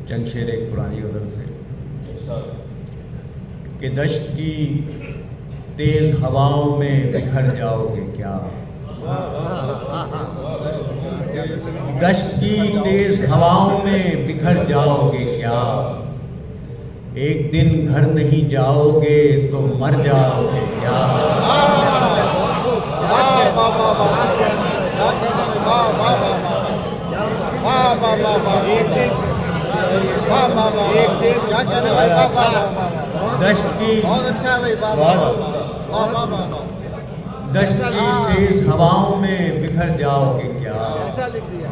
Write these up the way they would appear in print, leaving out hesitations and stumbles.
चंद शेर एक पुरानी गज़ल से कि दश्त की तेज़ हवाओं में बिखर जाओगे क्या, दश्त की तेज़ हवाओं में बिखर जाओगे क्या, एक दिन घर नहीं जाओगे तो मर जाओगे क्या। दश्त की दश्त की तेज हवाओं में बिखर जाओगे क्या, ऐसा लिख दिया।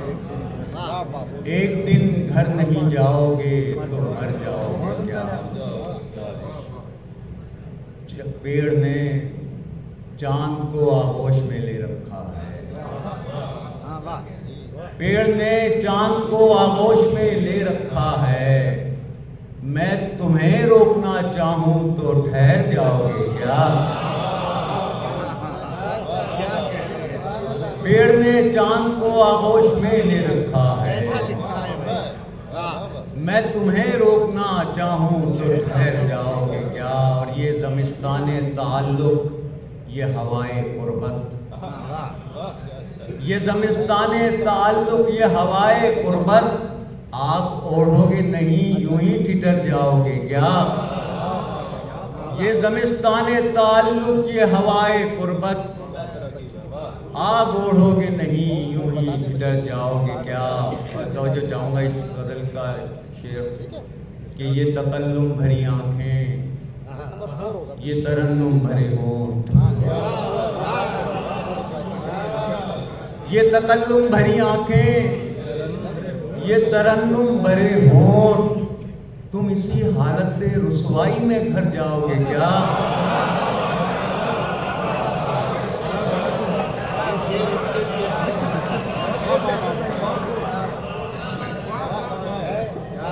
एक दिन घर नहीं जाओगे तो मर जाओगे क्या। पेड़ ने चांद को आगोश में ले रखा है, पेड़ ने चांद को आगोश में ले रखा है, मैं तुम्हें रोकना चाहूं तो ठहर जाओगे क्या। पेड़ ने चांद को आगोश में ले रखा है, मैं तुम्हें रोकना चाहूं तो ठहर जाओगे क्या। और ये ज़मिस्ताने ताल्लुक, ये हवाए कुर्बत, ये ज़मिस्ताने ताल्लुक, ये हवाए कुर्बत, आग ओढ़ोगे नहीं यूं ही ठिठर जाओगे क्या। ये ज़मिस्ताने ताल्लुक, ये हवाए कुर्बत, आग ओढ़ोगे नहीं यूं ही ठिठर जाओगे क्या। तो जो चाहूँगा इस गज़ल का शेर कि ये तकल्लुम भरी आँखें, ये तरन्नुम भरे होंठ, ये तकल्लुम भरी आँखें, ये तरन्नुम भरे होंठ, तुम इसी हालत रुसवाई में घर जाओगे क्या।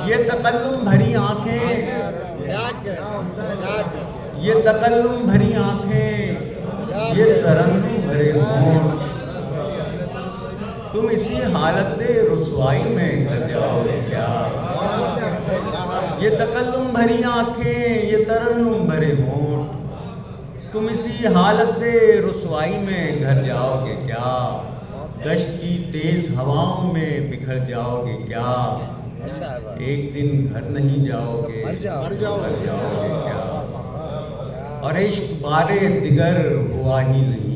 ये तकल्लुम भरी आँखें, ये तकल्लुम भरी आँखें, ये तरन्नुम भरे होंठ, तुम इसी हालत रुसवाई में घर जाओगे क्या। ये तकल्लुम भरी आँखें, ये तरन्नुम भरे होंठ, तुम इसी हालत रुसवाई में घर जाओगे क्या। दश्त की तेज हवाओं में बिखर जाओगे क्या, एक दिन घर नहीं जाओगे मर जाओगे क्या। और इश्क बारे दिगर हुआ ही नहीं,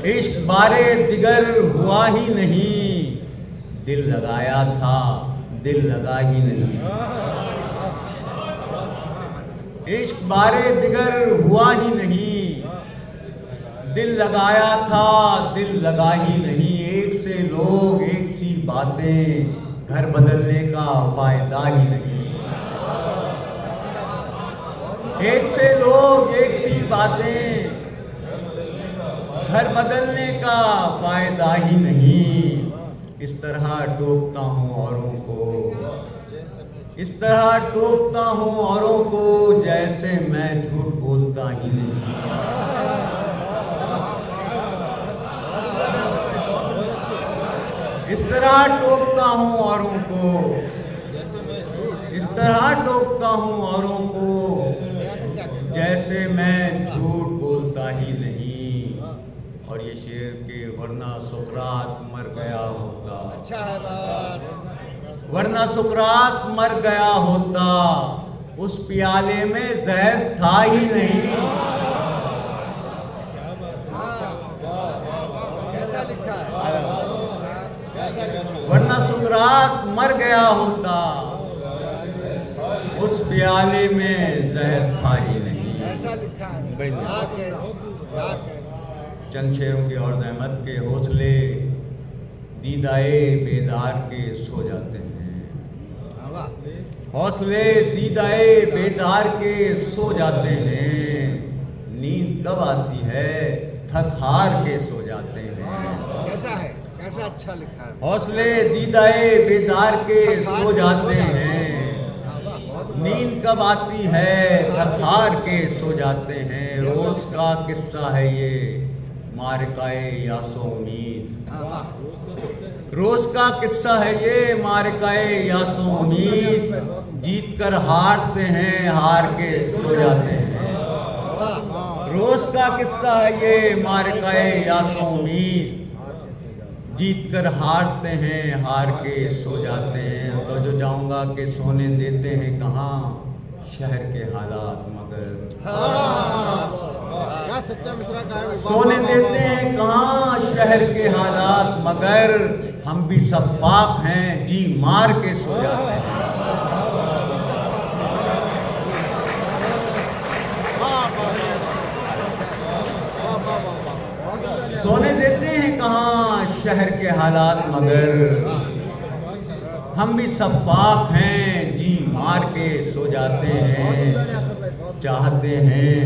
इश्क बारे दिगर हुआ ही नहीं, दिल लगाया था दिल लगा ही नहीं। इश्क बारे दिगर हुआ ही नहीं, दिल लगाया था दिल लगा ही नहीं। एक से लोग एक सी बातें, घर बदलने का फायदा ही नहीं। एक से लोग एक सी बातें, घर बदलने का फायदा ही नहीं। इस तरह टोकता हूँ औरों को, इस तरह टोकता हूँ औरों को, जैसे मैं झूठ बोलता ही नहीं। इस तरह टोकता हूँ औरों को, इस तरह टोकता हूँ औरों को, जैसे मैं झूठ बोलता ही नहीं। और ये शेर के वरना सुकरात मर गया होता, अच्छा है बात, वरना सुकरात मर गया होता, उस प्याले में जहर था ही नहीं। कैसा लिखा है, वरना सुकरात मर गया होता, उस प्याले में जहर था ही नहीं। ऐसा लिखा है। चंद शेरों की और ज़हमत के हौसले दीदाए बेदार के सो जाते हैं, हौसले दीदाए बेदार के सो जाते हैं, नींद कब आती है थक हार के सो जाते हैं। कैसा है, कैसा अच्छा लिखा है। हौसले दीदाए बेदार के सो जाते हैं, नींद कब आती है थक हार के सो जाते हैं। रोज का किस्सा है ये मारकाए यासो उम्मीद, रोज का किस्सा है ये मारिकाए यासो उम्मीद, जीत कर हारते हैं, हार के सो जाते हैं। रोज का किस्सा है ये मारिकाए यासो उम्मीद, जीत कर हारते हैं, हार के सो जाते हैं। तो जो जाऊंगा कि सोने देते हैं कहाँ, शहर के हालात मगर क्या सच्चा मिश्रा का है। सोने देते हैं कहाँ, शहर के हालात मगर हम भी शफाक हैं, जी मार के सो जाते हैं। सोने देते हैं कहाँ, शहर के हालात मगर हम भी शफाक हैं, जी मार के सो जाते हैं। चाहते हैं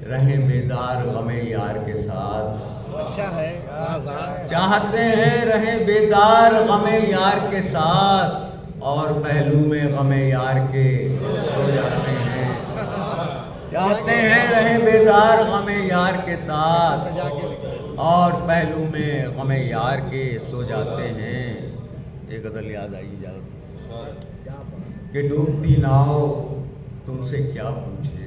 रहें बेदार गमे यार के साथ, अच्छा है। चाहते हैं रहें बेदार गमे यार के साथ, और पहलू में गमे यार के सो जाते हैं। चाहते हैं रहें बेदार गमे यार के साथ, सजा के लिखे। और पहलू में गमे यार के सो जाते हैं। एक गज़ल याद आई कि डूबती नाव तुमसे क्या पूछे,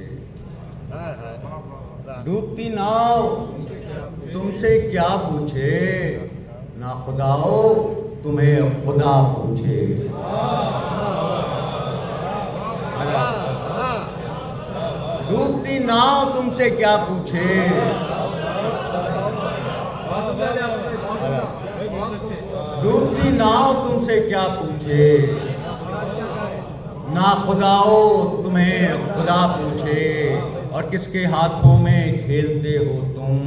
डूबती नाव तुमसे क्या पूछे, ना खुदाओ तुम्हें खुदा पूछे। डूबती नाव तुमसे क्या पूछे, डूबती नाव तुमसे क्या पूछे, ना खुदाओ तुम्हें खुदा पूछे। और किसके हाथों में खेलते हो तुम,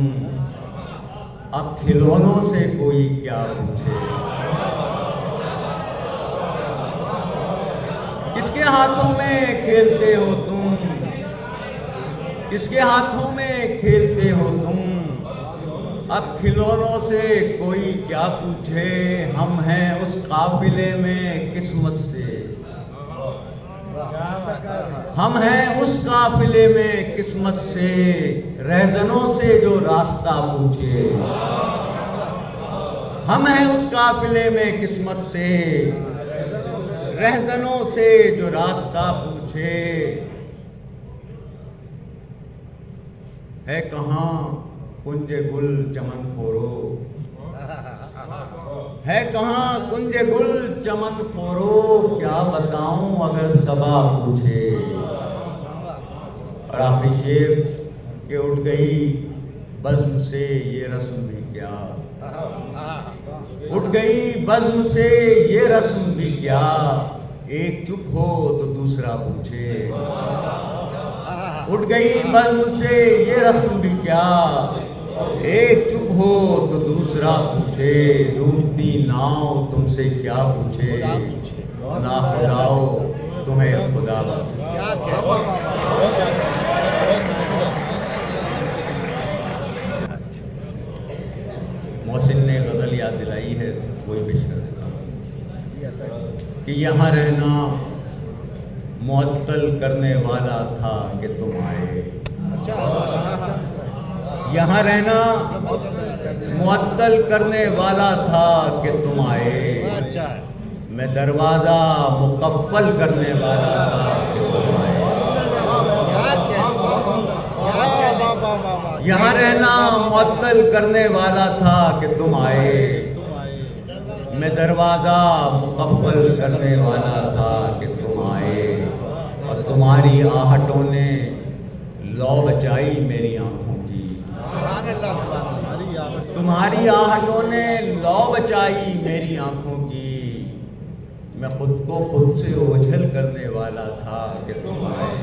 अब खिलौनों से कोई क्या पूछे। किसके हाथों में खेलते हो तुम, किसके हाथों में खेलते हो तुम, अब खिलौनों से कोई क्या पूछे। हम हैं उस काफिले में किस्मत से, हम हैं उस काफिले में किस्मत से, रहज़नों से जो रास्ता पूछे। हम हैं उस काफिले में किस्मत से, रहज़नों से जो रास्ता पूछे। है कहाँ कुंज गुल चमन फोरो, है कहाँ कुंज गुल चमन फोरो, क्या बताऊं अगर सबा पूछे। और आखिरी शेर के उठ गई बज़्म से ये रस्म भी क्या, उठ गई बज़्म से ये रस्म भी क्या, एक चुप हो तो दूसरा पूछे। उठ गई बज़्म से ये रस्म भी क्या, एक चुप हो तो दूसरा पूछे। डूबती नाव तुमसे क्या पूछे, ना खुदाओ तुम्हें खुदा पूछे। मोहसिन ने गज़ल याद दिलाई है, वही पेश कर देता हूँ कि यहाँ रहना मुअत्तल करने वाला था कि तुम आए। यहाँ रहना मुअत्तल करने वाला था कि तुम आए। अच्छा है। मैं दरवाज़ा मुकफ़्फ़ल करने वाला था कि तुम आए। यहाँ रहना मुअत्तल करने वाला था कि तुम आए। मैं दरवाज़ा मुकफ़्फ़ल करने वाला था कि तुम आए। और तुम्हारी आहटों ने लौ बचाई मेरी आँखों की, तुम्हारी आहटों ने लौ बचाई मेरी आँखों की। मैं खुद को खुद से ओझल करने वाला था कि तुम आए।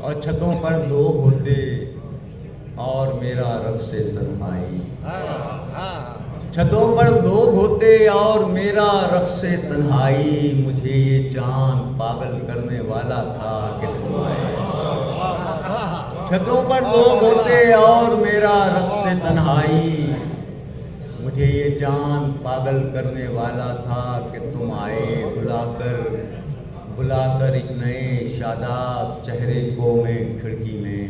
और छतों पर लोग होते और मेरा रक़्स तन्हाई, छतों पर लोग होते और मेरा रक़्स तन्हाई। मुझे ये चाँद पागल करने वाला था कि तुम आए। छतों पर लोग होते और मेरा रक़्स तन्हाई। मुझे ये चाँद पागल करने वाला था कि तुम आए। बुलाकर एक नए शादाब चेहरे को मैं खिड़की में,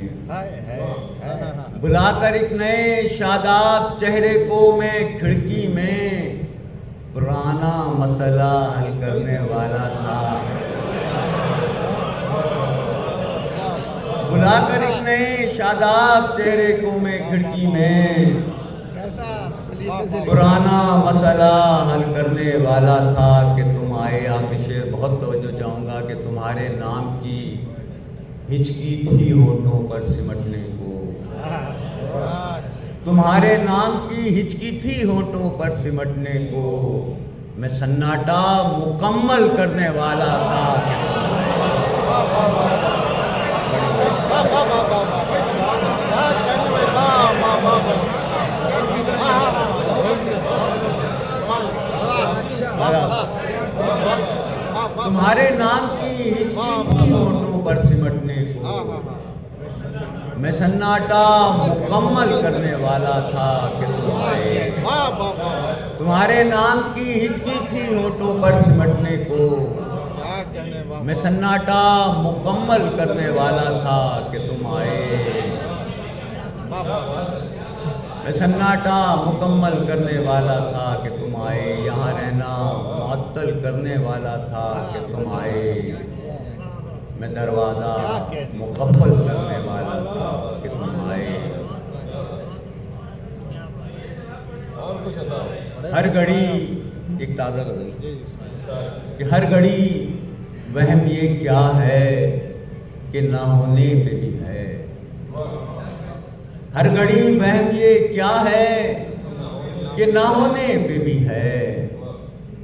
बुलाकर एक नए शादाब चेहरे को मैं खिड़की में पुराना मसला हल करने वाला था। बुलाकर एक नए शादाब चेहरे को मैं खिड़की में, कैसा सलीके से पुराना मसला हल करने वाला था कि तुम आए। आपके शेर बहुत तवज्जो चाहूँगा कि तुम्हारे नाम की हिचकी थी होठों पर सिमटने को, तुम्हारे नाम की हिचकी थी होठों पर सिमटने को, मैं सन्नाटा मुकम्मल करने वाला था कि तुम्हारे नाम की हिचकी थी होठों पर सिमटने को, मैं सन्नाटा मुकम्मल करने वाला था कि तुम आए। तुम्हारे नाम की हिचकी थी होठों पर सिमटने को, मैं सन्नाटा मुकम्मल करने वाला था कि तुम आए। मैं सन्नाटा मुकम्मल करने वाला था कि तुम आए। यहाँ रहना मुअत्तल करने वाला था कि तुम आए। मैं दरवाज़ा मुकम्मल करने वाला था कि तुम आए। हर घड़ी एक ताज़ा गज़ल कि हर घड़ी वहम ये क्या है कि ना होने पे भी है। हर घड़ी वहम ये क्या है कि ना होने पे भी है।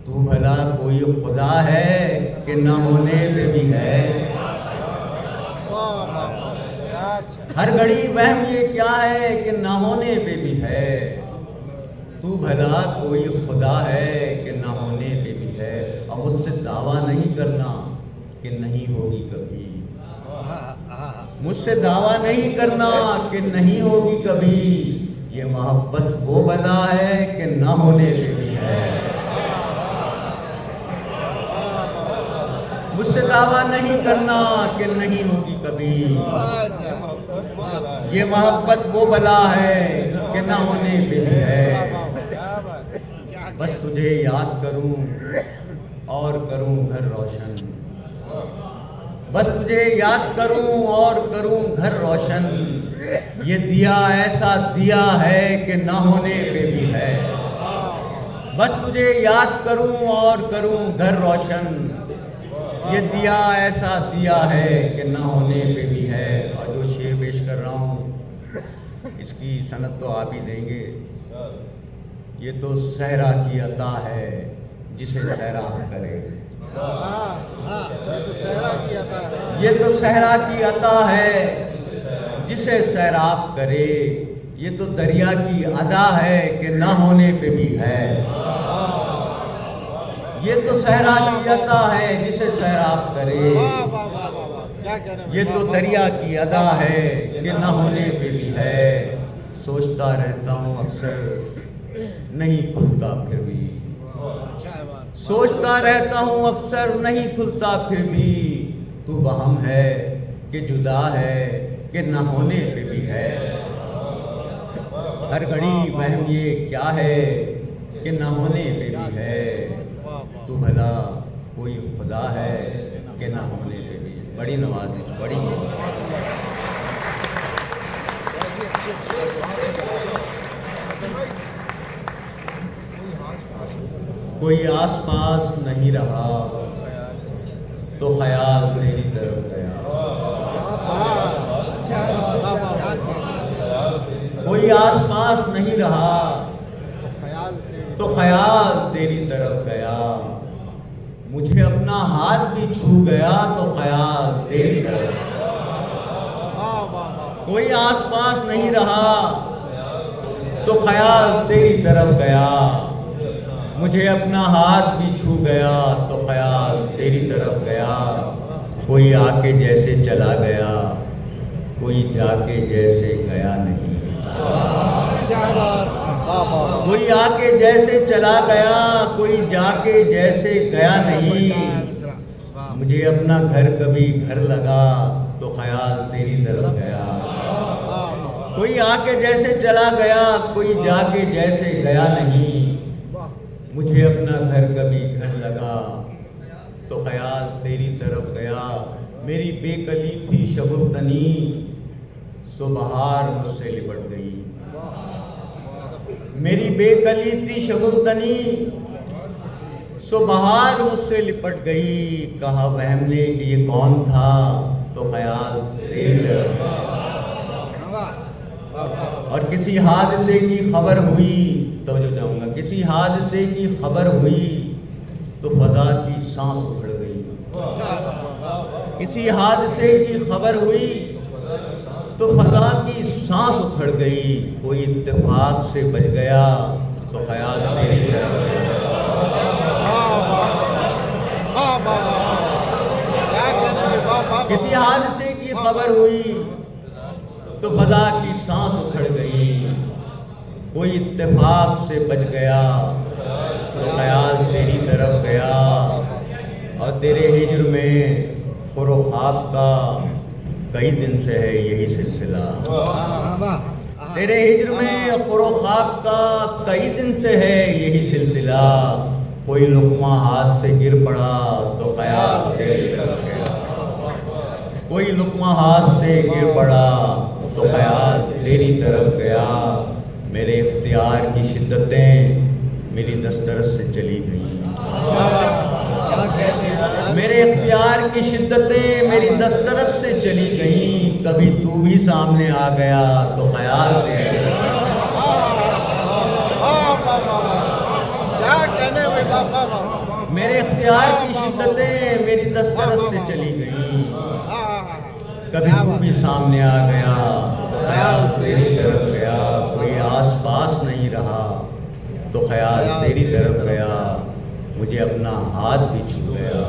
तू भला कोई खुदा है कि ना होने पे भी है। हर घड़ी वहम ये क्या है कि ना होने पे भी है। तू भला कोई खुदा है कि ना होने पे भी है। अब मुझसे दावा नहीं करना कि नहीं होगी कभी। मुझसे दावा नहीं करना कि नहीं होगी कभी। ये मोहब्बत वो बला है कि ना होने पे भी है। मुझसे दावा नहीं करना कि नहीं होगी कभी। ये मोहब्बत वो बला है कि ना होने पे भी है। बस तुझे याद करूं और करूं घर रोशन। बस तुझे याद करूं और करूं घर रोशन। ये दिया ऐसा दिया है कि ना होने पे भी है। बस तुझे याद करूं और करूं घर रोशन। ये दिया ऐसा दिया है कि ना होने पे भी है। और जो शेर पेश कर रहा हूँ इसकी सनद तो आप ही देंगे। ये तो सहरा की अता है जिसे सैराब करे। ये तो सहरा की अता है जिसे सैराब करे। ये तो दरिया की अदा है कि ना होने पे भी है। ये तो सहरा की अता है जिसे सैराब करे। ये तो दरिया की अदा है कि ना होने पे भी है। सोचता रहता हूँ अक्सर नहीं खुलता फिर भी। सोचता रहता हूँ अक्सर नहीं खुलता फिर भी। तू वहम है कि जुदा है कि ना होने पे भी है। हर घड़ी वहम ये क्या है कि ना होने पे भी है। तू भला कोई खुदा है कि ना होने पे भी। बड़ी नवाजिश बड़ी कोई आस पास नहीं रहा तो ख्याल तेरी तरफ गया। कोई आस पास नहीं रहा तो ख्याल तेरी तरफ गया। मुझे अपना हाथ भी छू गया तो ख्याल तेरी तरफ। कोई आस पास नहीं रहा तो ख्याल तेरी तरफ गया। मुझे अपना हाथ भी छू गया तो ख्याल तेरी तरफ गया। कोई आके जैसे चला गया कोई जाके जैसे गया नहीं। कोई आके जैसे चला गया कोई जाके जैसे गया नहीं। मुझे अपना घर कभी घर लगा तो ख्याल तेरी तरफ गया। कोई आके जैसे चला गया कोई जाके जैसे गया नहीं। मुझे अपना घर कभी घर लगा तो ख्याल तेरी तरफ गया। मेरी बेकली थी शगुफ्तनी सो बहार मुझसे लिपट गई। मेरी बेकली थी शगुफ्तनी सो बहार मुझसे लिपट गई। कहा वहम ने कि ये कौन था तो ख्याल तेरी तरफ। और किसी हादसे की खबर हुई तो जो जाऊंगा, किसी हादसे की खबर हुई तो फजा की सांस उखड़ गई। किसी हादसे की खबर हुई तो फजा की सांस उखड़ गई। कोई इत्तेफाक से बच गया तो ख्याल तेरी तरफ गया। किसी हादसे की खबर हुई तो फजा की सांस उखड़ गई। कोई इत्तेफाक से बच गया तो ख्याल तेरी तरफ गया। और तेरे हिज्र में खुरो ख्वाब का कई दिन से है यही सिलसिला। तेरे हिज्र में खुरो ख्वाब का कई दिन से है यही सिलसिला। कोई लुक़मा हाथ से गिर पड़ा तो ख्याल तेरी तरफ गया। कोई लुक़मा हाथ से गिर पड़ा तो ख्याल तेरी तरफ गया। मेरे इख्तियार की शिद्दतें मेरी दस्तरस से चली गई। मेरे इख्तियार की शिद्दतें मेरी दस्तरस से चली गई। कभी तू भी सामने आ गया तो ख्याल तेरी तरफ गया। मेरे इख्तियार की शिद्दतें मेरी दस्तरस से चली गई। कभी तू भी सामने आ गया तो ख्याल तेरी तरफ गया। कोई आस पास नहीं रहा तो ख्याल तेरी तरफ गया। मुझे अपना हाथ भी छू गया।